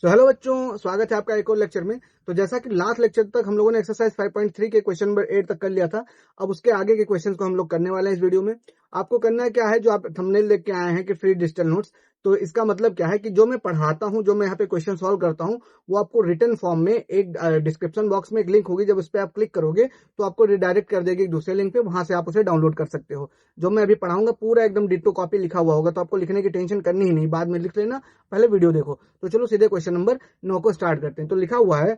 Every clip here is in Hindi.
हेलो बच्चों, स्वागत है आपका एक और लेक्चर में। तो जैसा कि लास्ट लेक्चर तक हम लोगों ने एक्सरसाइज 5.3 के क्वेश्चन नंबर 8 तक कर लिया था। अब उसके आगे के क्वेश्चंस को हम लोग करने वाले हैं इस वीडियो में। आपको करना है क्या है, जो आप थंबनेल देख के आए हैं कि फ्री डिजिटल नोट्स, तो इसका मतलब क्या है कि जो मैं पढ़ाता हूं, जो मैं यहाँ पे क्वेश्चन सॉल्व करता हूं, वो आपको रिटन फॉर्म में एक डिस्क्रिप्शन बॉक्स में एक लिंक होगी। जब उस पर आप क्लिक करोगे तो आपको रिडायरेक्ट कर देगी एक दूसरे लिंक पे, वहां से आप उसे डाउनलोड कर सकते हो। जो मैं अभी पढ़ाऊंगा पूरा एकदम डिट्टो कॉपी लिखा हुआ होगा, तो आपको लिखने की टेंशन करनी ही नहीं, बाद में लिख लेना, पहले वीडियो देखो। तो चलो सीधे क्वेश्चन नंबर 9 को स्टार्ट करते हैं। तो लिखा हुआ है,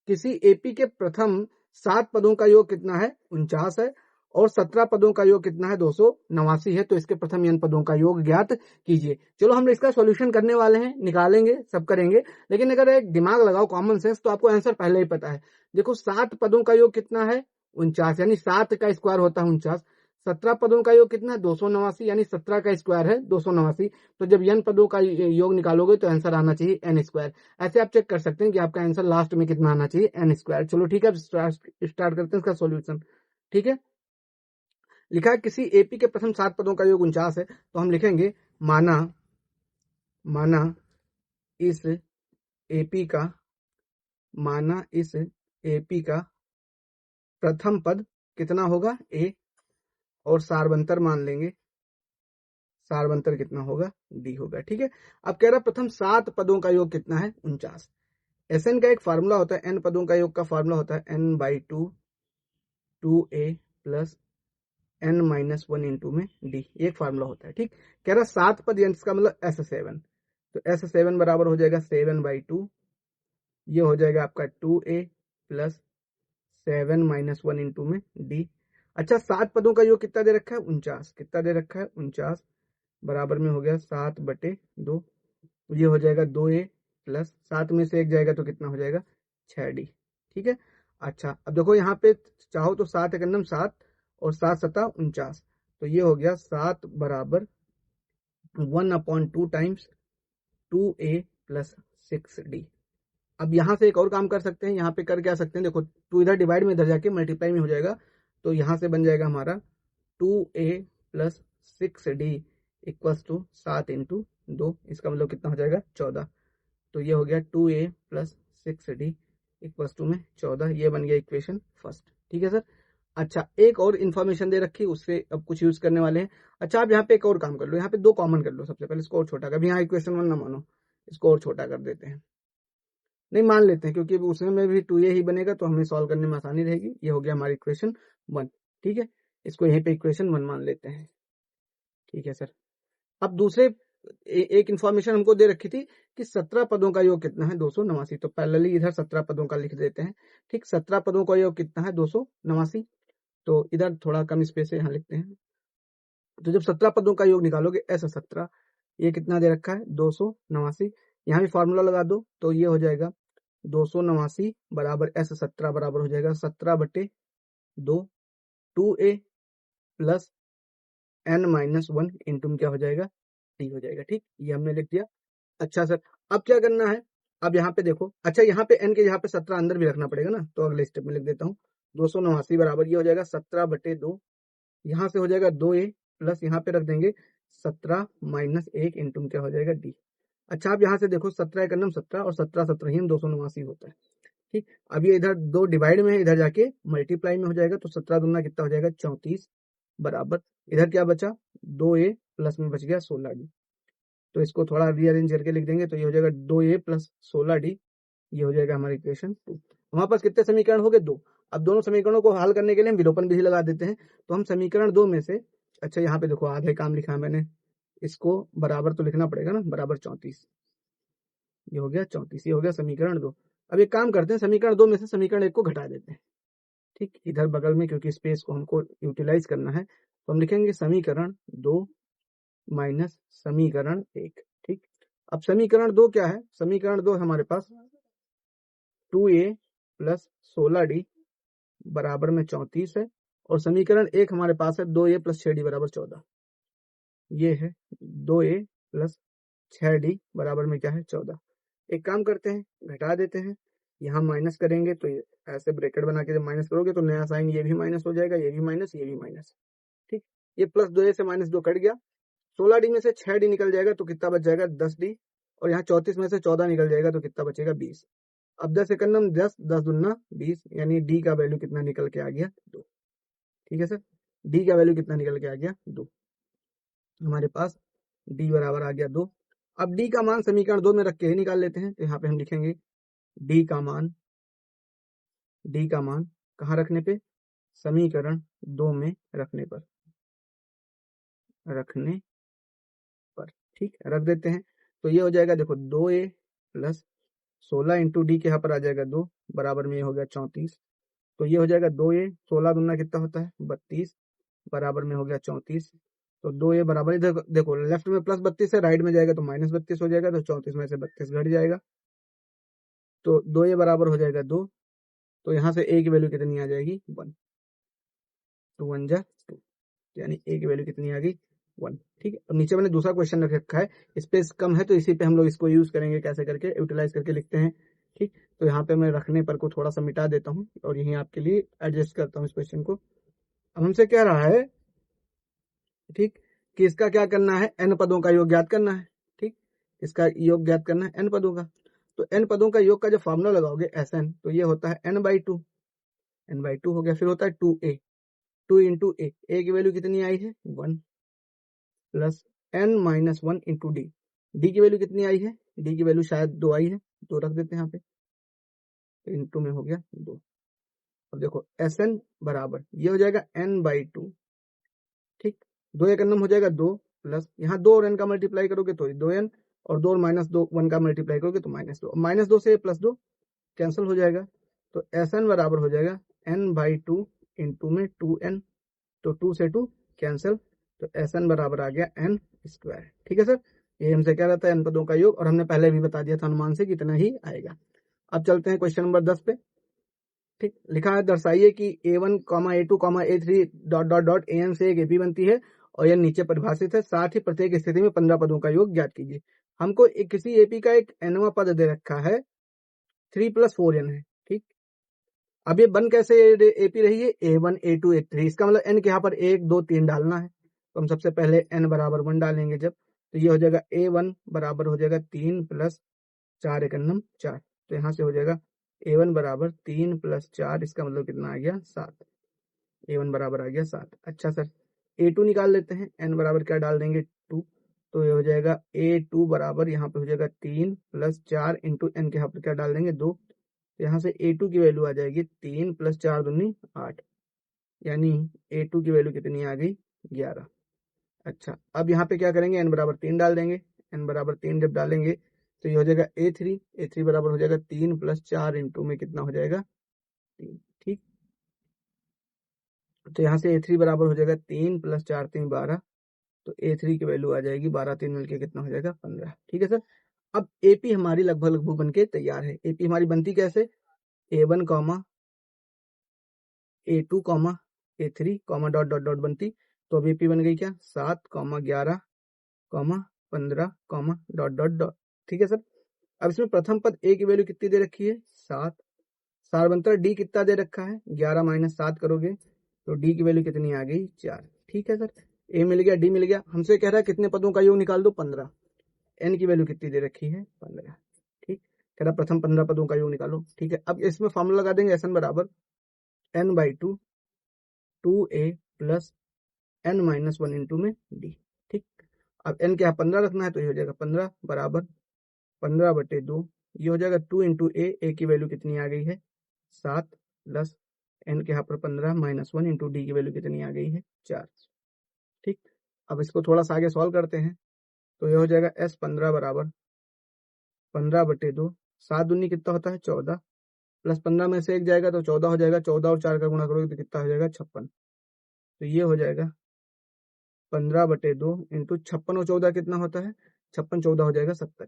किसी एपी के प्रथम 7 पदों का योग कितना है? 49 है। और 17 पदों का योग कितना है? 289 है। तो इसके प्रथम n पदों का योग ज्ञात कीजिए। चलो हम इसका सॉल्यूशन करने वाले हैं, निकालेंगे, सब करेंगे। लेकिन अगर एक दिमाग लगाओ, कॉमन सेंस, तो आपको आंसर पहले ही पता है। देखो 7 पदों का योग कितना है? 49, यानी 7 का स्क्वायर होता है 49। 17 पदों का योग कितना है? 289, यानी 17 का स्क्वायर है 289। तो जब n पदों का योग निकालोगे तो आंसर आना चाहिए n स्क्वायर। ऐसे आप चेक कर सकते हैं कि आपका आंसर लास्ट में कितना आना चाहिए, n स्क्वायर। चलो ठीक है, अब स्टार्ट करते हैं इसका सॉल्यूशन। ठीक है, लिखा है किसी एपी के प्रथम 7 पदों का योग 49 है। तो हम लिखेंगे माना माना इस एपी का माना इस एपी का प्रथम पद कितना होगा? ए। और सारवंतर मान लेंगे, सारवंतर कितना होगा? डी होगा। ठीक है, अब कह रहा प्रथम 7 पदों का योग कितना है? 49। एसएन का एक फार्मूला होता है, एन पदों का योग का फार्मूला होता है n/2 2a plus n-1 into में डी, एक फार्मूला होता है। ठीक, कह रहा 7 पद, यानी इसका मतलब S7। तो S7 बराबर हो जाएगा 7/2, ये हो जाएगा आपका 2a प्लस 7-1 इंटू में डी। अच्छा, 7 पदों का योग कितना दे रखा है? 49। कितना दे रखा है? 49, बराबर में हो गया 7/2, ये हो जाएगा 2a प्लस 7 में से 1 जाएगा तो कितना हो जाएगा? 6d। ठीक है, अच्छा अब देखो यहाँ पे चाहो तो 7 एकम 7 और 7-7 49, तो ये हो गया 7 बराबर 1/2 टाइम्स 2a प्लस 6d। अब यहाँ से एक और काम कर सकते हैं, यहाँ पे कर क्या सकते हैं, देखो 2 इधर डिवाइड में, इधर जाके मल्टीप्लाई में हो जाएगा। तो यहाँ से बन जाएगा हमारा 2a plus 6d equals to 7 into 2, इसका मतलब कितना हो जाएगा? 14। तो ये हो गया 2a plus 6d equals to में 14, ये बन गया इक्वेशन फर्स्ट। ठीक है सर। अच्छा, एक और इन्फॉर्मेशन दे रखी, उससे अब कुछ यूज करने वाले हैं। अच्छा, आप यहाँ पे एक और काम कर लो, यहाँ पे 2 कॉमन कर लो। सबसे पहले इसको और छोटा कर, अभी यहाँ इक्वेशन 1 ना मानो, इसको और छोटा कर देते हैं, नहीं मान लेते हैं, क्योंकि उसमें भी 2a ही बनेगा तो हमें सॉल्व करने में आसानी रहेगी। ये हो गया हमारी इक्वेशन 1। ठीक है, इसको यहीं पे इक्वेशन 1 मान लेते हैं। ठीक है सर। अब दूसरे एक इन्फॉर्मेशन हमको दे रखी थी कि 17 पदों का योग कितना है? 289। तो पहले इधर 17 पदों का लिख देते हैं। ठीक, 17 पदों का योग कितना है? 289। तो इधर थोड़ा कम स्पेस है, यहाँ लिखते हैं। तो जब 17 पदों का योग निकालोगे, ऐसा 17, ये कितना दे रखा है? 289। यहाँ भी फॉर्मूला लगा दो, तो ये हो जाएगा 289 बराबर S17 बराबर हो जाएगा 17/2 2a प्लस n-1 इंटू में क्या हो जाएगा? डी हो जाएगा। ठीक, ये हमने लिख दिया। अच्छा सर, अब क्या करना है? अब यहाँ पे देखो, अच्छा यहाँ पे n के यहाँ पे 17 अंदर भी रखना पड़ेगा ना, तो अगले स्टेप में लिख देता हूँ। 289 बराबर ये हो जाएगा 17/2, यहाँ से हो जाएगा 2a प्लस यहाँ पे रख देंगे 17-1 इंटू में क्या हो जाएगा? डी। अच्छा, आप यहाँ से देखो 17 एकम 17 और 17-17 ही 289 होता है। ठीक, अब ये इधर 2 डिवाइड में है, इधर जाके मल्टीप्लाई में हो जाएगा। तो 17 दूना कितना हो जाएगा? 34 बराबर, इधर क्या बचा? 2a प्लस में बच गया 16d। तो इसको थोड़ा रीअरेंज करके लिख देंगे, तो ये हो जाएगा 2a प्लस 16d, ये हो जाएगा हमारी इक्वेशन 2। हमारे पास कितने समीकरण हो गए? 2। अब दोनों समीकरणों को हल करने के लिए हम विलोपन विधि लगा देते हैं। तो हम समीकरण 2 में से, अच्छा यहाँ पे देखो आधे काम लिखा है मैंने, इसको बराबर तो लिखना पड़ेगा ना, बराबर 34, ये हो गया 34, ये हो गया समीकरण 2। अब एक काम करते हैं, समीकरण 2 में से समीकरण 1 को घटा देते हैं। ठीक, इधर बगल में, क्योंकि स्पेस को हमको यूटिलाइज करना है, तो हम लिखेंगे समीकरण 2 माइनस समीकरण 1। ठीक, अब समीकरण 2 क्या है? समीकरण 2 हमारे पास 2a प्लस 16d बराबर में 34 है, और समीकरण 1 हमारे पास है 2a प्लस 6d बराबर 14। ये है 2a प्लस 6d बराबर में क्या है? 14। एक काम करते हैं, घटा देते हैं, यहाँ माइनस करेंगे तो ये ऐसे ब्रैकेट बना के जब माइनस करोगे तो नया साइन ये भी माइनस हो जाएगा, ये भी माइनस, ये भी माइनस। ठीक, ये प्लस 2a से -2 कट गया, 16d में से 6d निकल जाएगा तो कितना बच जाएगा? 10d, और यहाँ 34 में से 14 निकल जाएगा तो कितना बचेगा 20। अब 10 एकम 10, 10 दूना 20, यानी डी का वैल्यू कितना निकल के आ गया 2। ठीक है सर, डी का वैल्यू कितना निकल के आ गया 2। हमारे पास डी बराबर आ गया 2। अब डी का मान समीकरण 2 में रख के ही निकाल लेते हैं। तो यहाँ पे हम लिखेंगे डी का मान कहाँ रखने पे, समीकरण 2 में रखने पर ठीक रख देते हैं। तो ये हो जाएगा देखो 2a प्लस 16 इंटू डी के यहाँ पर आ जाएगा 2 बराबर में ये हो गया 34। तो ये हो जाएगा 2a, 16 दूना कितना होता है 32 बराबर में हो गया 34। तो 2a बराबर इधर देखो लेफ्ट में प्लस 32 है, राइट में जाएगा तो माइनस 32 हो जाएगा, तो 34 में से 32 घट जाएगा। तो 2a बराबर हो जाएगा 2। तो यहाँ से a की वैल्यू कितनी आ जाएगी 1, 2 1 जा 2, यानी a की वैल्यू कितनी आ गई 1। ठीक है, अब नीचे मैंने दूसरा क्वेश्चन रख रखा है, स्पेस कम है तो इसी पे हम लोग इसको यूज करेंगे, कैसे करके यूटिलाइज करके लिखते हैं। ठीक, तो यहाँ पे मैं रखने पर को थोड़ा सा मिटा देता हूँ और यहीं आपके लिए एडजस्ट करता हूँ इस क्वेश्चन को। अब हमसे कह रहा है ठीक कि इसका क्या करना है, n पदों का योग ज्ञात करना है। ठीक, इसका योग ज्ञात करना है n पदों का। तो n पदों का योग का जब फॉर्मूला लगाओगे Sn, तो ये होता है n/2, n/2 हो गया। फिर होता है 2a, 2 इंटू a की वैल्यू कितनी आई है 1 plus n-1 into D, D की वैल्यू कितनी आई है, डी की वैल्यू शायद 2 आई है, 2 रख देते हैं यहाँ पे, तो इंटू में हो गया 2। अब देखो Sn बराबर ये हो जाएगा n/2। ठीक, 2 एक नम हो जाएगा 2 प्लस यहाँ 2 और n का मल्टीप्लाई करोगे तो 2n, और 2 और -2 1 का मल्टीप्लाई करोगे तो -2, -2 से +2 कैंसिल हो जाएगा। तो Sn बराबर हो जाएगा n/2 इंटू में 2n, तो 2 से 2 कैंसिल, तो Sn बराबर आ गया n²। ठीक है सर, ये हमसे क्या रहता है n पदों का योग, और हमने पहले भी बता दिया था अनुमान से कितना ही आएगा। अब चलते हैं क्वेश्चन नंबर 10 पे। ठीक, लिखा है दर्शाइए कि a1, a2, a3 ... an से एक AP बनती है और यह नीचे परिभाषित है, साथ ही प्रत्येक स्थिति में 15 पदों का योग ज्ञात कीजिए। हमको किसी AP का एक nवां पद दे रखा है 3 + 4n है। ठीक, अब ये बन कैसे AP रही है a1, a2, a3, इसका मतलब n के यहाँ पर 1 2 3 डालना है। तो हम सबसे पहले n बराबर 1 डालेंगे जब, तो ये हो जाएगा a1 बराबर हो जाएगा 3 + 4 × 4, तो यहाँ से हो जाएगा a1 बराबर 3 + 4, इसका मतलब कितना आ गया 7, a1 बराबर आ गया 7। अच्छा सर, a2 निकाल लेते हैं, n बराबर क्या डाल देंगे 2, तो ये हो जाएगा a2 बराबर यहाँ पे हो जाएगा 3 + 4 इंटू n के यहाँ पर क्या डाल देंगे 2, तो यहाँ से a2 की वैल्यू आ जाएगी 3 + 4 दूनी 8, यानी a2 की वैल्यू कितनी आ गई 11। अच्छा, अब यहाँ पे क्या करेंगे n बराबर 3 डाल देंगे, n बराबर 3 जब डालेंगे तो ये हो जाएगा a3 बराबर हो जाएगा 3 + 4 इंटू में कितना हो जाएगा 3। ठीक, तो यहाँ से a3 बराबर हो जाएगा 3 + 4 3 12, तो a3 की वैल्यू आ जाएगी 12 3 मिलके कितना हो जाएगा 15। ठीक है सर, अब AP हमारी लगभग बन के तैयार है। AP हमारी बनती कैसे, a1, a2, a3, ... बनती। तो अब AP बन गई क्या 7, 11, 15, ... ठीक है सर, अब इसमें प्रथम पद a की वैल्यू कितनी दे रखी है 7, 7 बनता है, d कितना दे रखा है 11 - 7 करोगे तो d की वैल्यू कितनी आ गई 4। ठीक है सर, a मिल गया, d मिल गया। हमसे कह रहा है कितने पदों का योग निकाल दो 15, n की वैल्यू कितनी दे रखी है 15। ठीक, कह रहा प्रथम 15 पदों का योग निकालो। ठीक है, अब इसमें फॉर्मूला लगा देंगे Sn बराबर n/2 2a plus n-1 into में d। ठीक, अब n के यहाँ 15 रखना है तो ये हो जाएगा 15 बराबर 15/2, ये हो जाएगा 2 इंटू a की वैल्यू कितनी आ गई है 7 प्लस n के यहाँ पर 15 -1 इंटू डी की वैल्यू कितनी आ गई है 4। ठीक, अब इसको थोड़ा सा आगे सॉल्व करते हैं, तो ये हो जाएगा s 15 बराबर 15/2, 7 दूनी कितना होता है 14, प्लस 15 में से 1 जाएगा तो 14 हो जाएगा, 14 और 4 का गुणा करोगे तो कितना हो जाएगा 56। तो ये हो जाएगा 15/2 इंटू 56 और 14 कितना होता है 56 14 हो जाएगा 70,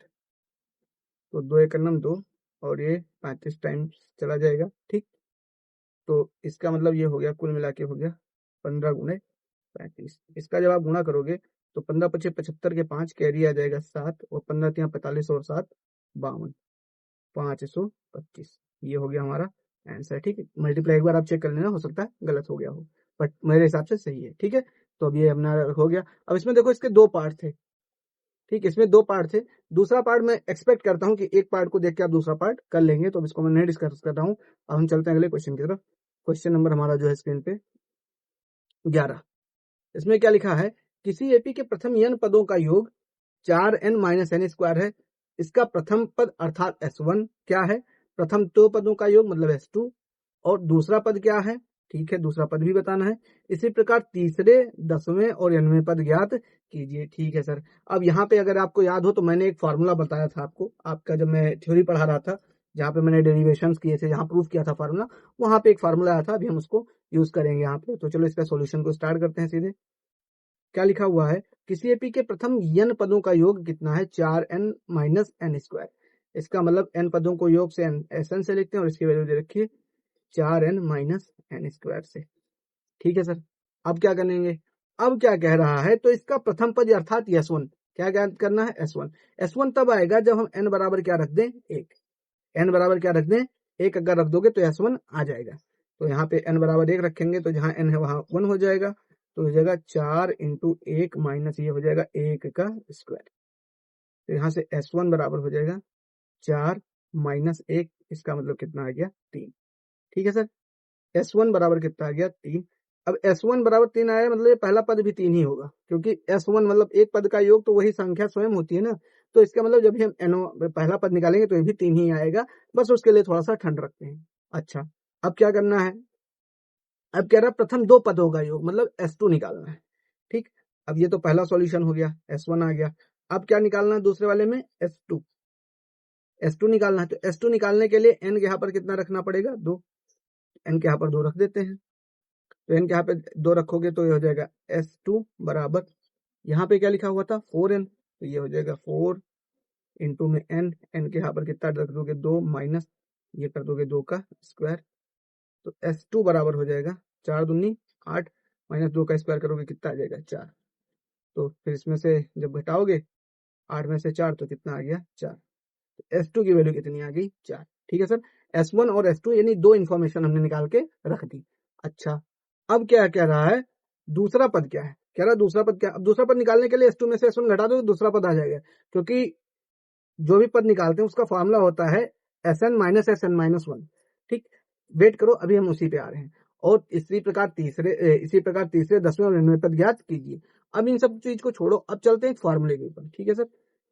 तो 2 एक 2 और ये 35 टाइम्स चला जाएगा। ठीक, तो इसका मतलब ये हो गया, कुल मिला के हो गया 15 × 35। इसका जब आप गुणा करोगे तो 15 × 5 = 75 के 5 कैरी आ जाएगा 7, और 15 × 3 = 45 और 7 52, 525। ये हो गया हमारा आंसर। ठीक है, मल्टीप्लाई एक बार आप चेक कर लेना, हो सकता है गलत हो गया हो, बट मेरे हिसाब से सही है। ठीक है, तो अब ये अपना हो गया। अब इसमें देखो इसके 2 पार्ट थे, ठीक, इसमें 2 पार्ट थे। दूसरा पार्ट मैं एक्सपेक्ट करता हूँ कि एक पार्ट को देख के आप दूसरा पार्ट कर लेंगे, तो इसको मैं नहीं डिस्कस कर रहा हूँ। अब हम चलते हैं अगले क्वेश्चन की तरफ। क्वेश्चन नंबर हमारा जो है स्क्रीन पे 11। इसमें क्या लिखा है, किसी एपी के प्रथम n पदों का योग 4n माइनस एन स्क्वायर है। इसका प्रथम पद अर्थात S1 क्या है? प्रथम 2 पदों का योग मतलब S2, और दूसरा पद क्या है? ठीक है, दूसरा पद भी बताना है। इसी प्रकार तीसरे, 10वें और 11वें पद ज्ञात कीजिए। ठीक है सर। अब यहाँ पे अगर आपको याद हो तो मैंने एक फॉर्मूला बताया था आपको, आपका जब मैं थ्योरी पढ़ा रहा था, जहाँ पे मैंने डेरिवेशंस किए थे, जहाँ प्रूफ किया था फार्मूला, वहां पे एक फार्मूला आया था। अभी हम उसको यूज करेंगे यहाँ पे। तो चलो इसका सोल्यूशन को स्टार्ट करते हैं सीधे। क्या लिखा हुआ है, किसी एपी के प्रथम n पदों का योग कितना है? 4n minus N square. इसका मतलब n पदों को योग से Sn से लिखते हैं, और इसकी वैल्यू दे रखिए 4n माइनस एन स्क्वायर से। ठीक है सर। अब क्या करेंगे, अब क्या कह रहा है, तो इसका प्रथम पद अर्थात S1 क्या ज्ञात करना है? S1। S1 तब आएगा जब हम n बराबर क्या रख दें? 1। n बराबर क्या रख दें? 1 अगर रख दोगे तो S1 आ जाएगा। तो यहाँ पे n बराबर 1 रखेंगे तो जहां n है वहां 1 हो जाएगा। तो हो जाएगा 4 इंटू 1 माइनस ये हो जाएगा 1 का स्क्वायर। तो यहाँ से S1 बराबर हो जाएगा 4 माइनस 1, इसका मतलब कितना आ गया? 3। ठीक है सर। S1 बराबर कितना आ गया? 3। अब S1 बराबर 3 आया मतलब ये पहला पद भी 3 ही होगा, क्योंकि S1 मतलब एक पद का योग तो वही संख्या स्वयं होती है ना। तो इसका मतलब जब भी हम पहला पद निकालेंगे तो ये भी 3 ही आएगा। बस उसके लिए थोड़ा सा ठंड रखते हैं। अच्छा, अब क्या करना है, अब कह रहा है प्रथम 2 पदों का योग मतलब S2 निकालना है। ठीक, अब ये तो पहला सॉल्यूशन हो गया, S1 आ गया। अब क्या निकालना है दूसरे वाले में? S2। S2 निकालना है, तो S2 निकालने के लिए n के यहाँ पर कितना रखना पड़ेगा? 2। n के यहाँ पर 2 रख देते हैं। तो n के यहाँ पे 2 रखोगे तो ये हो जाएगा S2 बराबर, यहाँ पे क्या लिखा हुआ था? 4n, तो ये हो जाएगा 4 इंटू में n के यहाँ पर कितना रख दोगे? 2 माइनस ये कर दोगे 2 का स्क्वायर। तो S2 बराबर हो जाएगा 4 दूनी 8 माइनस 2 का स्क्वायर करोगे कितना आ जाएगा? 4। तो फिर इसमें से जब घटाओगे 8 में से 4 तो कितना आ गया? 4। तो S2 की वैल्यू कितनी आ गई? 4। ठीक है सर। S1 और S2 यानी 2 इंफॉर्मेशन हमने निकाल के रख दी। अच्छा, अब क्या कह रहा है, दूसरा पद क्या है? कह रहा है दूसरा पद क्या? अब दूसरा पद निकालने के लिए S2 में से S1 घटा दो तो दूसरा पद आ जाएगा, क्योंकि जो भी पद निकालते हैं उसका फॉर्मूला होता है Sn माइनस Sn माइनस 1। ठीक, वेट करो, अभी हम उसी पे आ रहे हैं। और इसी प्रकार तीसरे 10वें और 11वें पद ज्ञात कीजिए। अब इन सब चीज को छोड़ो, अब चलते हैं फॉर्मूले के ऊपर। ठीक है सर,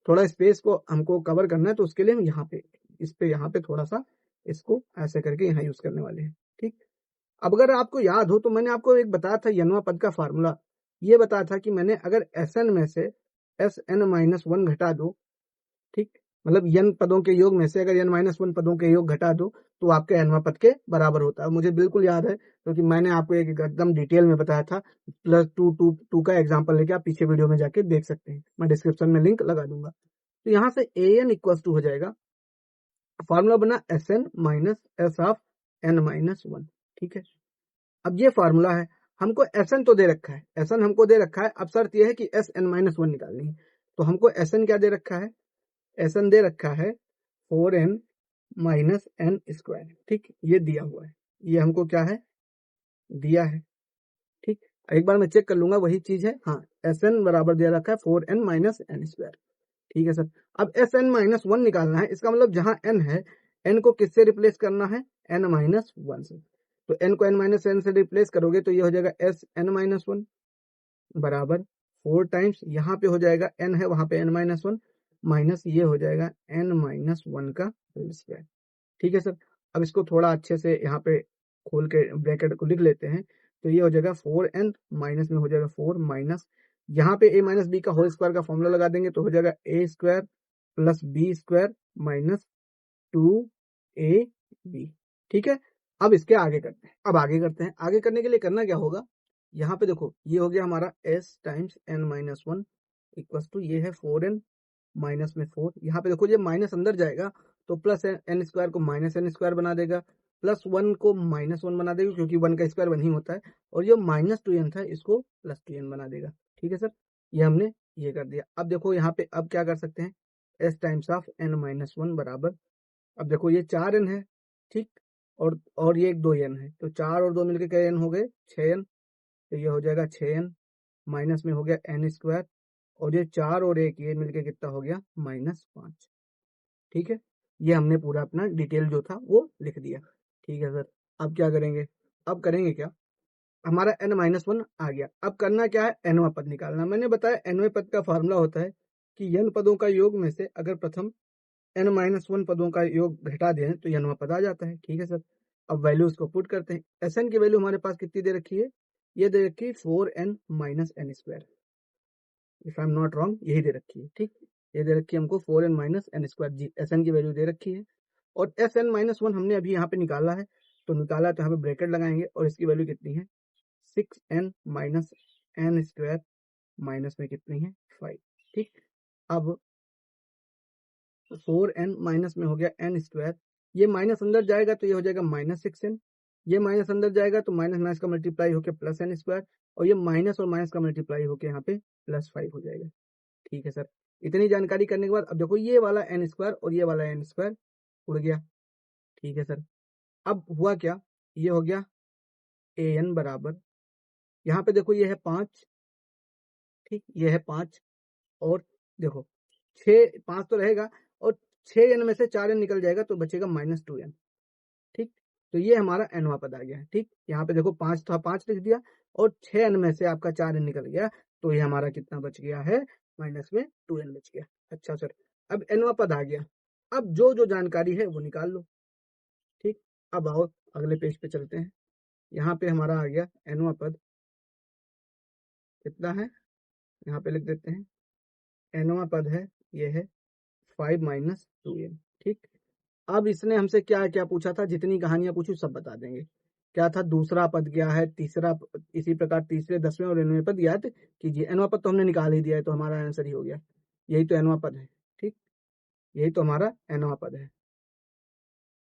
थोड़ा स्पेस को हमको कवर करना है, तो उसके लिए हम यहाँ पे थोड़ा सा इसको ऐसे करके यहाँ यूज करने वाले हैं। ठीक, अब अगर आपको याद हो तो मैंने आपको एक बताया था यनवा पद का फार्मूला। ये बताया था कि मैंने अगर Sn में से Sn माइनस 1 घटा दो, ठीक, मतलब n पदों के योग में से अगर n माइनस 1 पदों के योग घटा दो तो आपके nवां पद के बराबर होता है। मुझे बिल्कुल याद है, क्योंकि मैंने आपको एक एकदम डिटेल में बताया था। +2 का एग्जाम्पल लेके आप पीछे वीडियो में जाके देख सकते हैं, मैं डिस्क्रिप्शन में लिंक लगा दूंगा। तो यहाँ से an इक्वल टू हो जाएगा, फार्मूला बना Sn minus S of n minus 1। ठीक है, अब ये फार्मूला है, हमको Sn तो दे रखा है, Sn हमको दे रखा है। अब शर्त यह है कि Sn माइनस 1 निकालनी है। तो हमको Sn क्या दे रखा है? Sn दे रखा है 4n माइनस एन स्क्वायर। ठीक, ये दिया हुआ है, ये हमको क्या है? दिया है। ठीक, एक बार मैं चेक कर लूंगा वही चीज है। हाँ, Sn बराबर दे रखा है 4n माइनस एन स्क्वायर। ठीक है सर। अब Sn माइनस 1 निकालना है, इसका मतलब जहां n है, n को किससे रिप्लेस करना है? n माइनस 1 से। तो n को n माइनस n से रिप्लेस करोगे तो ये हो जाएगा Sn माइनस 1 बराबर 4 टाइम्स, यहाँ पे हो जाएगा n है वहां पे n माइनस 1 माइनस ये हो जाएगा n माइनस 1 का होल स्क्वायर। ठीक है सर। अब इसको थोड़ा अच्छे से यहाँ पे खोल के ब्रैकेट को लिख लेते हैं। तो ये हो जाएगा 4n माइनस में हो जाएगा 4 माइनस यहाँ पे a माइनस बी का होल स्क्वायर का फॉर्मूला लगा देंगे तो हो जाएगा a square plus b square minus 2ab। ठीक है, अब इसके आगे करते हैं। आगे करने के लिए करना क्या होगा, यहाँ पे देखो ये हो गया हमारा s times n minus 1 equal to ये है 4n माइनस में 4। यहाँ पे देखो ये माइनस अंदर जाएगा तो प्लस एन स्क्वायर को माइनस एन स्क्वायर बना देगा, प्लस 1 को माइनस 1 बना देगा, क्योंकि 1 का स्क्वायर 1 ही होता है। और ये माइनस 2n था, इसको प्लस 2n बना देगा। ठीक है सर, ये हमने ये कर दिया। अब देखो यहाँ पे अब क्या कर सकते हैं, s times of n minus 1 बराबर, अब देखो ये 4n है, ठीक, और ये एक 2n है, तो 4 और 2 मिलकर क्या n हो गए? 6n। तो ये हो जाएगा 6n माइनस में हो गया n स्क्वायर और ये 4 और 1 ये मिलके कितना हो गया -5। ठीक है, ये हमने पूरा अपना डिटेल जो था वो लिख दिया। ठीक है सर, अब क्या करेंगे, अब करेंगे क्या, हमारा n-1 आ गया। अब करना क्या है, nवां पद निकालना। मैंने बताया nवें पद का फॉर्मूला होता है कि n पदों का योग में से अगर प्रथम n-1 पदों का योग घटा दें तो nवां पद आ जाता है। ठीक है सर, अब वैल्यू उसको पुट करते हैं। Sn की वैल्यू हमारे पास कितनी दे रखी है, ये दे रखी है 4n - n², if I am not wrong यही दे रखी है। ठीक, ये दे रखी है हमको 4n - n² जी, Sn की वैल्यू दे रखी है। और Sn-1 हमने अभी यहाँ पे निकाला है, तो निकाला है तो यहाँ पे ब्रैकेट लगाएंगे और इसकी वैल्यू कितनी है 6n - n² माइनस में कितनी है 5। ठीक, अब 4n माइनस में हो गया n², ये माइनस अंदर जाएगा तो ये हो जाएगा -6n, ये माइनस अंदर जाएगा तो माइनस माइनस का मल्टीप्लाई होकर +n², और ये माइनस और माइनस का मल्टीप्लाई होकर यहाँ पे +5 हो जाएगा। ठीक है सर, इतनी जानकारी करने के बाद अब देखो ये वाला n² और ये वाला n² उड़ गया। ठीक है सर, अब हुआ क्या, ये हो गया an बराबर, यहाँ पे देखो ये है 5, ठीक, ये है 5, और देखो 5 तो रहेगा, और 6n में से 4n निकल जाएगा तो बचेगा -2n। ठीक, तो ये हमारा nवां पद आ गया है। ठीक, यहाँ पे देखो 5 था, 5 लिख दिया, और 6n में से आपका 4n निकल गया, तो ये हमारा कितना बच गया है, -2n बच गया। अच्छा सर, अब nवां पद आ गया, अब जो जो जानकारी है वो निकाल लो। ठीक, अब आओ अगले पेज पे चलते हैं। यहाँ पे हमारा आ गया nवां पद कितना है, यहाँ पे लिख देते हैं, nवां पद है ये है 5 - 2n। ठीक, अब इसने हमसे क्या क्या पूछा था, जितनी कहानियां पूछी सब बता देंगे। क्या था, दूसरा पद क्या है, तीसरा, इसी प्रकार तीसरे, 10वें और 11वें पद याद कीजिए। nवां पद तो हमने निकाल ही दिया है, तो हमारा आंसर ही हो गया, यही तो nवां पद है। ठीक, यही तो हमारा nवां पद है।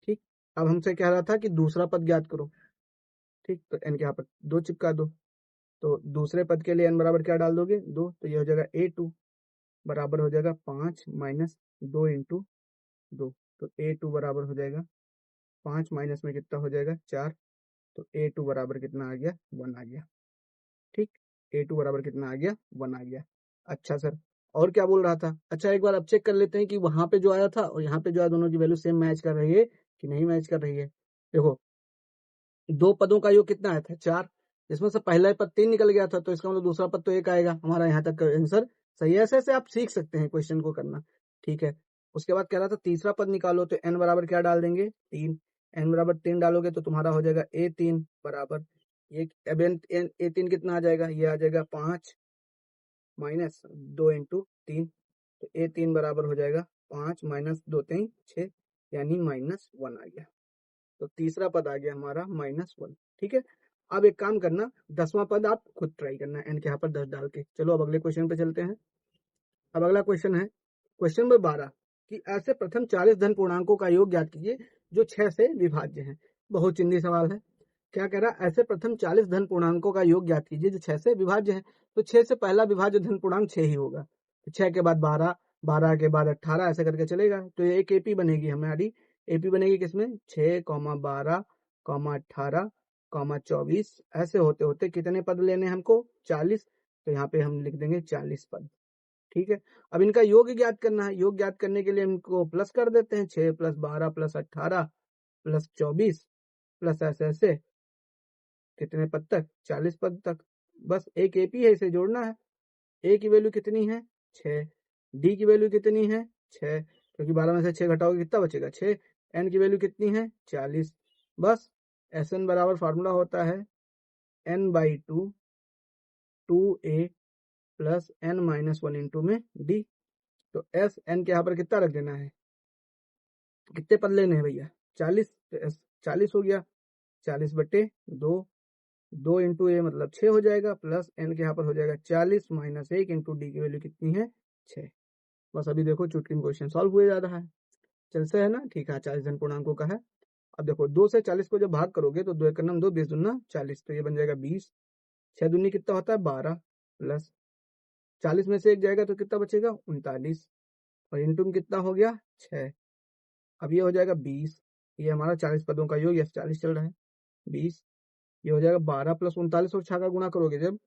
ठीक, अब हमसे कह रहा था कि दूसरा पद ज्ञात करो। ठीक, तो n के यहाँ पर 2 चिपका दो, तो दूसरे पद के लिए n बराबर क्या डाल दोगे 2, तो ये हो जाएगा a2 बराबर हो जाएगा 5 - 2 × 2, तो a2 बराबर हो जाएगा 5 माइनस में कितना हो जाएगा 4, तो a2 बराबर कितना आ गया 1 आ गया। ठीक, a2 बराबर कितना आ गया 1 आ गया। अच्छा सर, और क्या बोल रहा था, अच्छा एक बार अब चेक कर लेते हैं कि वहां पे जो आया था और यहाँ पे जो आया दोनों की वैल्यू सेम मैच कर रही है कि नहीं मैच कर रही है। देखो, दो पदों का योग कितना आया था 4, जिसमें से पहला पद 3 निकल गया था, तो इसका मतलब दूसरा पद तो 1 आएगा। हमारा यहाँ तक का आंसर सही है। ऐसे आप सीख सकते हैं क्वेश्चन को करना। ठीक है, उसके बाद कह रहा था तीसरा पद निकालो, तो n बराबर क्या डाल देंगे 3, n बराबर 3 डालोगे तो तुम्हारा हो जाएगा a3 बराबर, ये अब a3 कितना आ जाएगा, ये आ जाएगा 5 माइनस 2 × 3, तो a3 बराबर हो जाएगा 5 - 2 3 6, यानी -1 आ गया। तो तीसरा पद आ गया हमारा -1। ठीक है, अब एक काम करना, 10वां पद आप खुद ट्राई करना n के यहाँ पर 10 डाल के। चलो अब अगले क्वेश्चन पे चलते हैं। अब अगला क्वेश्चन है क्वेश्चन नंबर 12 कि ऐसे प्रथम 40 धन पूर्णांकों का योग ज्ञात कीजिए जो 6 से विभाज्य है। बहुत चिंदी सवाल है। क्या कह रहा है, ऐसे प्रथम 40 धन पूर्णांकों का योग ज्ञात कीजिए जो 6 से विभाज्य है। तो 6 से पहला विभाज्य धन पूर्णांक 6 ही होगा, तो 6 के बाद 12, 12 के बाद 18, ऐसे करके चलेगा। तो ये एक एपी बनेगी हमारी, एपी बनेगी किसमें 6, 12, 18, 24, ऐसे होते होते कितने पद लेने हमको 40, तो यहाँ पे हम लिख देंगे 40 पद। ठीक है, अब इनका योग ज्ञात करना है। योग ज्ञात करने के लिए इनको प्लस कर देते हैं, 6 + 12 + 18 + 24 प्लस ऐसे ऐसे कितने पद तक 40 पद तक। बस एक एपी है, इसे जोड़ना है। ए की वैल्यू कितनी है 6, डी की वैल्यू कितनी है 6, क्योंकि 12 में से 6 घटाओगे कितना बचेगा 6, एन की वैल्यू कितनी है 40। बस एस एन बराबर फार्मूला होता है n/2 2a + n-1 × में डी। तो एस एन के यहाँ पर कितना रख देना है, कितने पद लेने हैं भैया 40, तो एस 40 हो गया, 40/2, 2 × ए मतलब 6 हो जाएगा, प्लस एन के यहाँ पर हो जाएगा 40 - 1 × डी की वैल्यू कितनी है 6। बस अभी देखो चुटकी में क्वेश्चन सॉल्व हुए जा रहा है। चलते है ना, ठीक है, 40 धन पूर्णांकों का है। अब देखो 2 से 40 को जब भाग करोगे तो 2 एक नम 2, 20 दूना 40, तो ये बन जाएगा 20, 6 दूनी कितना होता है 12, प्लस 40 में से 1 जाएगा तो कितना बचेगा 39, और इंटू में कितना हो गया 6। अब ये हो जाएगा 20, ये हमारा 40 पदों का योग, 40 चल रहा है 20, ये हो जाएगा 12 + 39 और 6 का गुणा करोगे जब,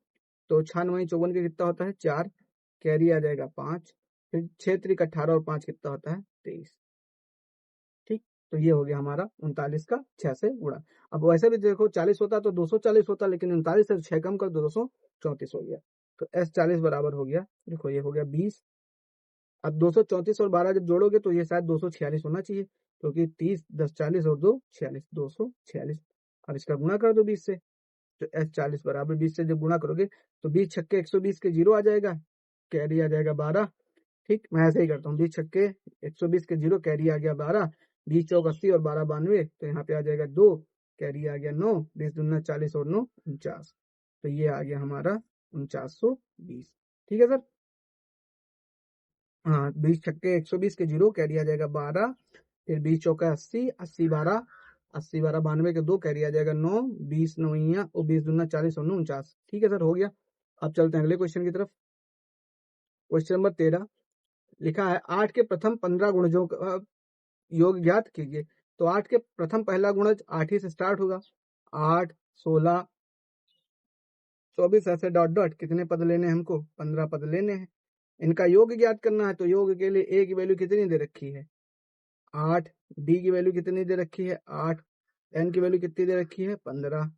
तो 6 × 9 = 54 के कितना होता है 4, कैरी आ जाएगा 5, फिर 6 त्रिक 18 और 5 कितना होता है 23। ठीक, तो ये हो गया हमारा 39 का 6 से गुणा। अब वैसे भी देखो 40 होता तो 240 होता, लेकिन 39 से 6 कम कर 234 हो गया। तो S40 बराबर हो गया, देखो ये हो गया 20। अब 234 और 12 जब जोड़ोगे तो ये शायद 246 होना चाहिए, क्योंकि 30 10 40 और 2 46, 246। अब इसका गुणा कर दो 20 से, तो S40 बराबर 20 से जब गुणा करोगे तो 20 छक्के 120 के 0 आ जाएगा, कैरी आ जाएगा 12। ठीक, मैं ऐसे ही करता हूँ, 20 छक्के 120 के 0, कैरी आ गया 12, 20 चौक 80 और 12 92, तो यहाँ पे आ जाएगा 2, कैरी आ गया 9, 20 दूना 40 और 9 49, तो ये आ गया हमारा 4920। ठीक है सर। हाँ, 20 छक्के 120 के 0, कैरी आ जाएगा 12, फिर 20 चौका 80, 80 12, 80 12 92 के 2, कैरी आ जाएगा 9, 20 9 और 20 दूना 40 और 9 49। ठीक है सर, हो गया। अब चलते हैं अगले क्वेश्चन की तरफ। क्वेश्चन नंबर 13 लिखा है 8 के प्रथम 15 गुणजों का योग ज्ञात कीजिए। तो 8 के प्रथम पहला गुणज 8 ही से स्टार्ट होगा, 8 16 24 ऐसे डॉट डॉट कितने पद लेने हैं हमको, 15 पद लेने हैं। इनका योग ज्ञात करना है, तो योग के लिए ए की वैल्यू कितनी दे रखी है 8, डी की वैल्यू कितनी दे रखी है 8, एन की वैल्यू कितनी दे रखी है 15।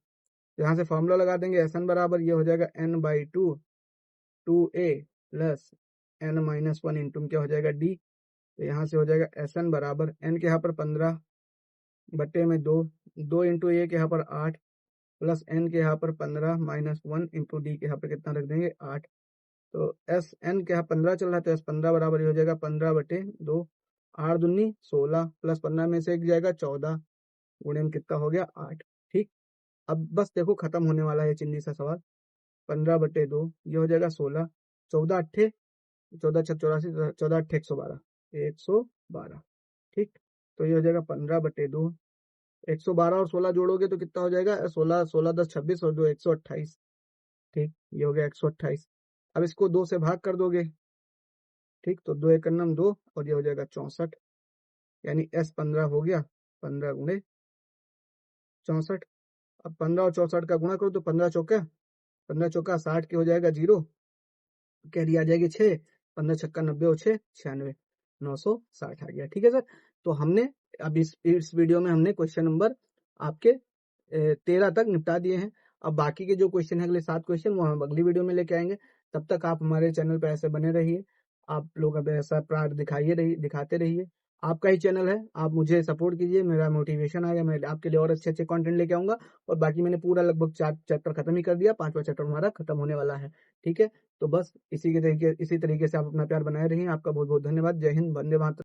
यहाँ से फॉर्मूला लगा देंगे, एस एन बराबर ये हो जाएगा n by 2 2a plus n minus 1 into क्या हो जाएगा d। तो यहाँ से हो जाएगा एस एन बराबर n के यहाँ पर 15 बटे में 2, 2 इंटू ए के यहाँ पर 8 प्लस n के यहाँ पर 15 माइनस 1 इंटू डी के यहाँ पर कितना रख देंगे 8। तो एस एन के यहाँ 15 चल रहा है, तो एस 15 बराबर ये हो जाएगा 15 बटे 2, 8 दूनी 16 प्लस 15 में से एक जाएगा 14, गुणे में कितना हो गया 8। ठीक, अब बस देखो खत्म होने वाला है चिंदी सा सवाल। 15 बटे 2 ये हो जाएगा 16, 14 अट्ठे 14 छक 84, 14 अट्ठे 112, 112। ठीक, तो ये हो जाएगा 15 बटे 2, 112 और 16 जोड़ोगे तो कितना हो जाएगा 16 16 10 26 और 2 128। ठीक, ये हो गया 128। अब इसको 2 से भाग कर दोगे। ठीक, तो 2 एक नम 2 और ये हो जाएगा 64, यानी S15 हो गया 15 गुणे 64। अब 15 और 64 का गुणा करो तो 15 चौका 60 के हो जाएगा 0, कैरी आ जाएगी 6, 15 छक्का 90 और 6 96, 960 आ गया। ठीक है सर, तो हमने अब इस वीडियो में हमने क्वेश्चन नंबर आपके 13 तक निपटा दिए हैं। अब बाकी के जो क्वेश्चन है, अगले 7 क्वेश्चन, वो हम अगली वीडियो में लेके आएंगे। तब तक आप हमारे चैनल पर ऐसे बने रहिए, आप लोग अब ऐसा प्रार दिखाते रहिए। आपका ही चैनल है, आप मुझे सपोर्ट कीजिए, मेरा मोटिवेशन आएगा, मैं आपके लिए और अच्छे कंटेंट लेके आऊंगा। और बाकी मैंने पूरा लगभग 4 चैप्टर खत्म ही कर दिया, 5वां चैप्टर हमारा खत्म होने वाला है। ठीक है, तो बस इसी तरीके से आप अपना प्यार बनाए रहिए। आपका बहुत बहुत धन्यवाद। जय हिंद, वंदे मातरम।